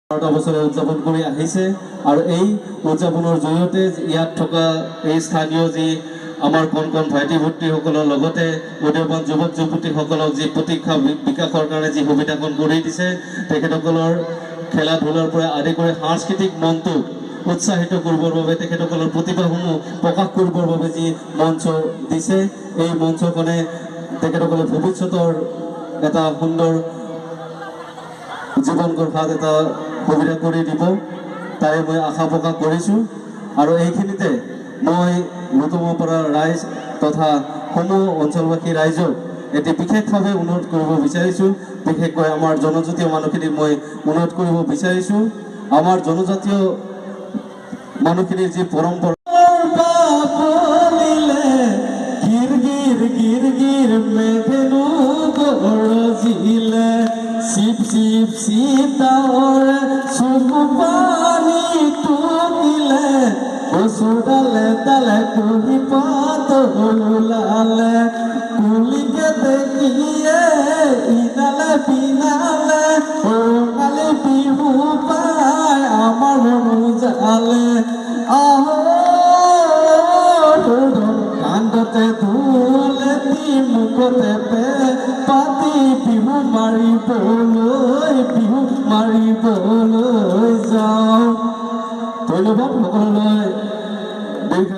বছৰে উদযাপন কৰি আহিছে আৰু এই উদযাপনৰ জৰিয়তে ইয়াত থকা এই স্থানীয় যি আমাৰ কণ কণ ভাইটি ভণ্টিসকলৰ লগতে উদীয়মান যুৱক যুৱতীসকলক যি প্ৰতিভা বিকাশৰ কাৰণে যি সুবিধাকণ কৰি দিছে তেখেতসকলৰ খেলা ধূলাৰ পৰা আদি কৰি সাংস্কৃতিক মনটো উৎসাহিত কৰিবৰ বাবে তেখেতসকলৰ প্ৰতিভাসমূহ প্ৰকাশ কৰিবৰ বাবে যি মঞ্চ দিছে এই মঞ্চখনে তেখেতসকলৰ ভৱিষ্যতৰ এটা সুন্দৰ জীৱন গঢ়াত এটা সুবিধা কৰি দিব তাৰে মই আশা প্ৰকাশ কৰিছোঁ আৰু এইখিনিতে মই লুটুমপাৰা ৰাইজ তথা সমূহ অঞ্চলবাসী ৰাইজক এটি বিশেষভাৱে অনুৰোধ কৰিব বিচাৰিছোঁ বিশেষকৈ আমাৰ জনজাতীয় মানুহখিনিক মই অনুৰোধ কৰিব বিচাৰিছোঁ আমাৰ জনজাতীয় মানুহখিনিৰ যি পৰম্পৰা শিৱ শিৱ সীতাৰ চুপানি টুকিলে কচুডালে তালে কুলি পাত ওলালে কুলিকে দেখিয়ে ইনালে পিনালে ৰঙালী বিহু পাই আমাৰ মজালে আহ কান্দতে ধুলেতি মুখতে পাতি বিহু মাৰিবলৈ যাওঁ ধন্যবাদ সকলোলৈ।